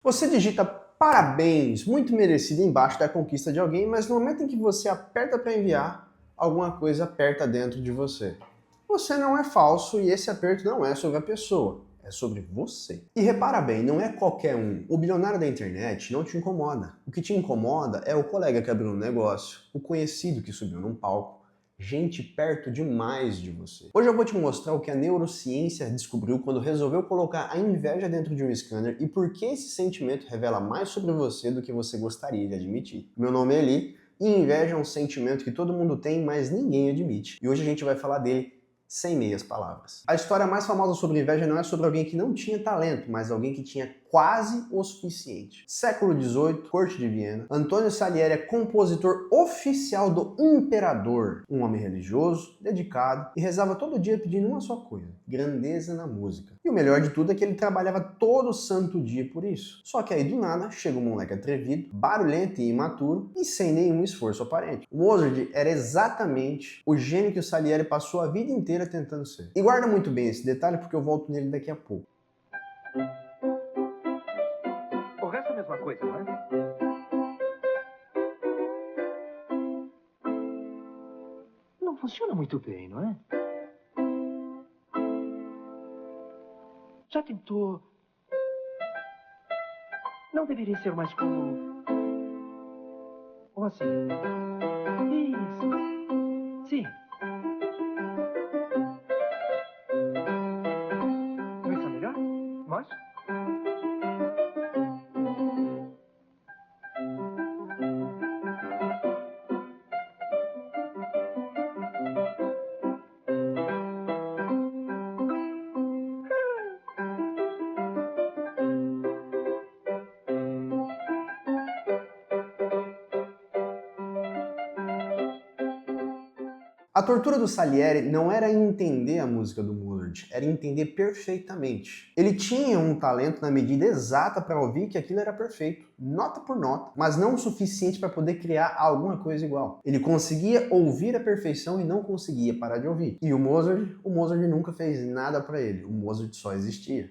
Você digita parabéns, muito merecido embaixo da conquista de alguém, mas no momento em que você aperta para enviar, alguma coisa aperta dentro de você. Você não é falso e esse aperto não é sobre a pessoa, é sobre você. E repara bem, não é qualquer um. O bilionário da internet não te incomoda. O que te incomoda é o colega que abriu um negócio, o conhecido que subiu num palco, gente perto demais de você. Hoje eu vou te mostrar o que a neurociência descobriu quando resolveu colocar a inveja dentro de um scanner e por que esse sentimento revela mais sobre você do que você gostaria de admitir. Meu nome é Eli e inveja é um sentimento que todo mundo tem, mas ninguém admite. E hoje a gente vai falar dele sem meias palavras. A história mais famosa sobre inveja não é sobre alguém que não tinha talento, mas alguém que tinha quase o suficiente. Século XVIII, corte de Viena, Antônio Salieri é compositor oficial do imperador, um homem religioso, dedicado e rezava todo dia pedindo uma só coisa: grandeza na música. E o melhor de tudo é que ele trabalhava todo santo dia por isso. Só que aí do nada chega um moleque atrevido, barulhento e imaturo e sem nenhum esforço aparente. O Mozart era exatamente o gênio que o Salieri passou a vida inteira tentando ser. E guarda muito bem esse detalhe porque eu volto nele daqui a pouco. O resto é a mesma coisa, não é? Não funciona muito bem, não é? Já tentou? Não deveria ser mais como... Ou assim... Isso. Sim. Não está melhor? Mais? A tortura do Salieri não era entender a música do Mozart, era entender perfeitamente. Ele tinha um talento na medida exata para ouvir que aquilo era perfeito, nota por nota, mas não o suficiente para poder criar alguma coisa igual. Ele conseguia ouvir a perfeição e não conseguia parar de ouvir. E o Mozart nunca fez nada para ele, o Mozart só existia.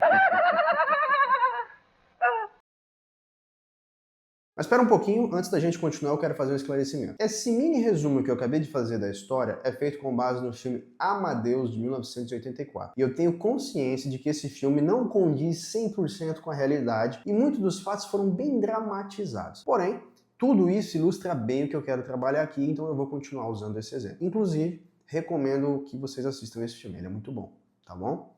Mas espera um pouquinho, antes da gente continuar eu quero fazer um esclarecimento. Esse mini resumo que eu acabei de fazer da história é feito com base no filme Amadeus de 1984. E eu tenho consciência de que esse filme não condiz 100% com a realidade e muitos dos fatos foram bem dramatizados. Porém, tudo isso ilustra bem o que eu quero trabalhar aqui, então eu vou continuar usando esse exemplo. Inclusive, recomendo que vocês assistam esse filme, ele é muito bom, tá bom?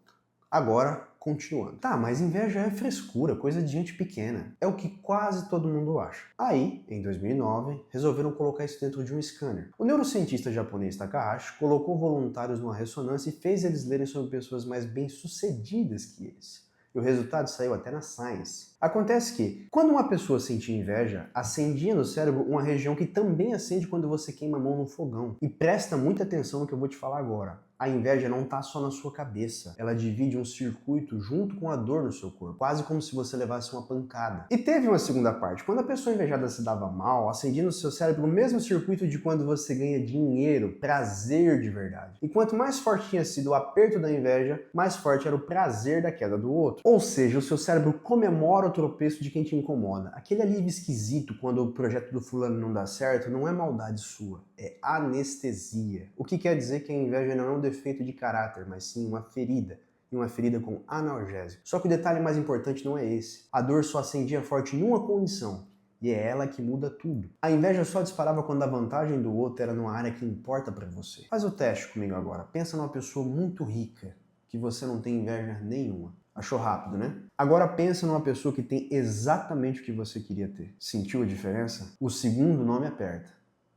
Agora, continuando. Tá, mas inveja é frescura, coisa de gente pequena. É o que quase todo mundo acha. Aí, em 2009, resolveram colocar isso dentro de um scanner. O neurocientista japonês Takahashi colocou voluntários numa ressonância e fez eles lerem sobre pessoas mais bem-sucedidas que eles. E o resultado saiu até na Science. Acontece que, quando uma pessoa sentia inveja, acendia no cérebro uma região que também acende quando você queima a mão no fogão. E presta muita atenção no que eu vou te falar agora. A inveja não está só na sua cabeça. Ela divide um circuito junto com a dor no seu corpo, quase como se você levasse uma pancada. E teve uma segunda parte. Quando a pessoa invejada se dava mal, acendia no seu cérebro o mesmo circuito de quando você ganha dinheiro, prazer de verdade. E quanto mais forte tinha sido o aperto da inveja, mais forte era o prazer da queda do outro. Ou seja, o seu cérebro comemora o tropeço de quem te incomoda. Aquele alívio esquisito quando o projeto do fulano não dá certo não é maldade sua, é anestesia. O que quer dizer que a inveja não é um defeito de caráter, mas sim uma ferida. E uma ferida com analgésico. Só que o detalhe mais importante não é esse. A dor só acendia forte numa condição, e é ela que muda tudo. A inveja só disparava quando a vantagem do outro era numa área que importa para você. Faz o teste comigo agora. Pensa numa pessoa muito rica, que você não tem inveja nenhuma. Achou rápido, né? Agora pensa numa pessoa que tem exatamente o que você queria ter. Sentiu a diferença? O segundo não me aperta.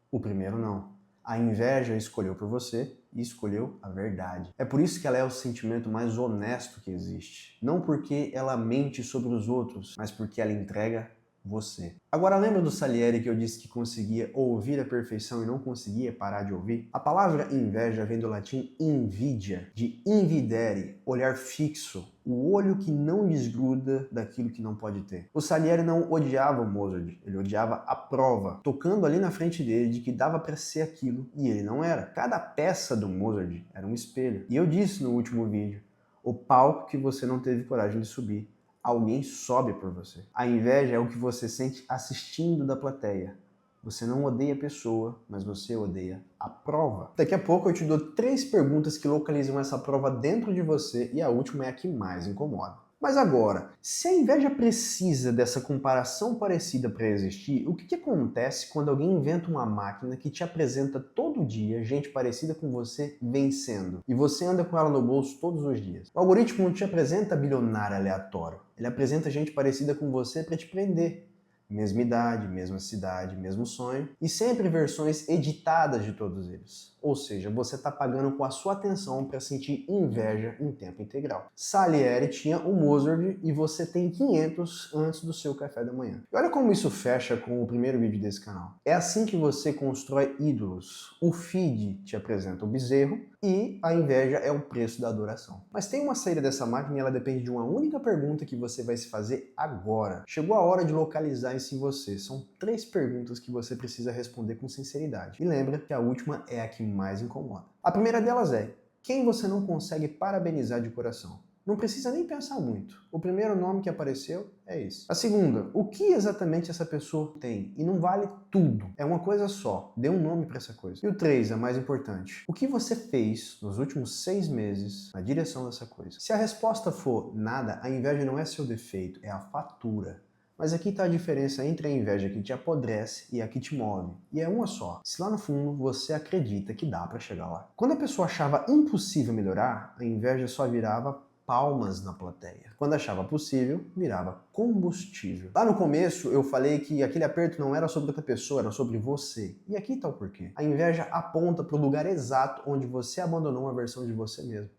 O primeiro não. A inveja escolheu por você e escolheu a verdade. É por isso que ela é o sentimento mais honesto que existe. Não porque ela mente sobre os outros, mas porque ela entrega você. Agora lembra do Salieri que eu disse que conseguia ouvir a perfeição e não conseguia parar de ouvir? A palavra inveja vem do latim invidia, de invidere, olhar fixo, o olho que não desgruda daquilo que não pode ter. O Salieri não odiava o Mozart, ele odiava a prova, tocando ali na frente dele de que dava para ser aquilo e ele não era. Cada peça do Mozart era um espelho. E eu disse no último vídeo, o palco que você não teve coragem de subir Alguém sobe por você. A inveja é o que você sente assistindo da plateia. Você não odeia a pessoa, mas você odeia a prova. Daqui a pouco eu te dou 3 perguntas que localizam essa prova dentro de você e a última é a que mais incomoda. Mas agora, se a inveja precisa dessa comparação parecida para existir, o que acontece quando alguém inventa uma máquina que te apresenta todo dia gente parecida com você vencendo? E você anda com ela no bolso todos os dias. O algoritmo não te apresenta bilionário aleatório. Ele apresenta gente parecida com você para te prender. Mesma idade, mesma cidade, mesmo sonho, e sempre versões editadas de todos eles. Ou seja, você está pagando com a sua atenção para sentir inveja em tempo integral. Salieri tinha o Mozart e você tem 500 antes do seu café da manhã. E olha como isso fecha com o primeiro vídeo desse canal. É assim que você constrói ídolos. O feed te apresenta o bezerro e a inveja é o preço da adoração. Mas tem uma saída dessa máquina e ela depende de uma única pergunta que você vai se fazer agora. Chegou a hora de localizar isso em você. São 3 perguntas que você precisa responder com sinceridade. E lembra que a última é a que mais incomoda. A primeira delas é: quem você não consegue parabenizar de coração? Não precisa nem pensar muito. O primeiro nome que apareceu é esse. A segunda: o que exatamente essa pessoa tem? E não vale tudo. É uma coisa só. Dê um nome para essa coisa. E o 3, a mais importante: o que você fez nos últimos 6 meses na direção dessa coisa? Se a resposta for nada, a inveja não é seu defeito, é a fatura. Mas aqui está a diferença entre a inveja que te apodrece e a que te move. E é uma só. Se lá no fundo você acredita que dá para chegar lá. Quando a pessoa achava impossível melhorar, a inveja só virava palmas na plateia. Quando achava possível, virava combustível. Lá no começo eu falei que aquele aperto não era sobre outra pessoa, era sobre você. E aqui está o porquê. A inveja aponta para o lugar exato onde você abandonou uma versão de você mesmo.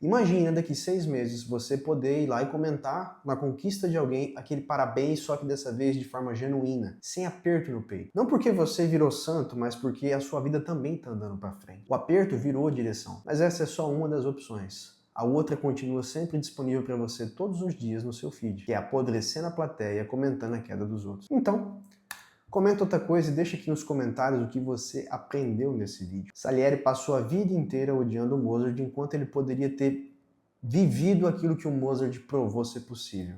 Imagina daqui 6 meses você poder ir lá e comentar na conquista de alguém aquele parabéns, só que dessa vez de forma genuína, sem aperto no peito. Não porque você virou santo, mas porque a sua vida também está andando para frente. O aperto virou direção, mas essa é só uma das opções. A outra continua sempre disponível para você todos os dias no seu feed, que é apodrecer na plateia comentando a queda dos outros. Então, comenta outra coisa e deixa aqui nos comentários o que você aprendeu nesse vídeo. Salieri passou a vida inteira odiando o Mozart, enquanto ele poderia ter vivido aquilo que o Mozart provou ser possível.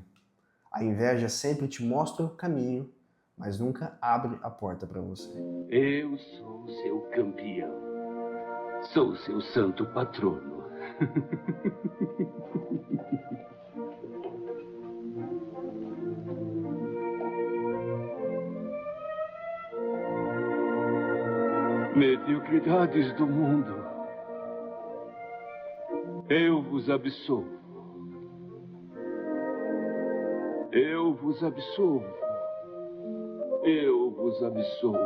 A inveja sempre te mostra o caminho, mas nunca abre a porta para você. Eu sou seu campeão. Sou seu santo patrono. Mediocridades do mundo, eu vos absolvo. Eu vos absolvo. Eu vos absolvo.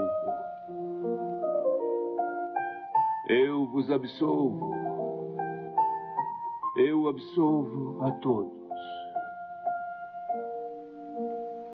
Eu vos absolvo. Eu absolvo a todos.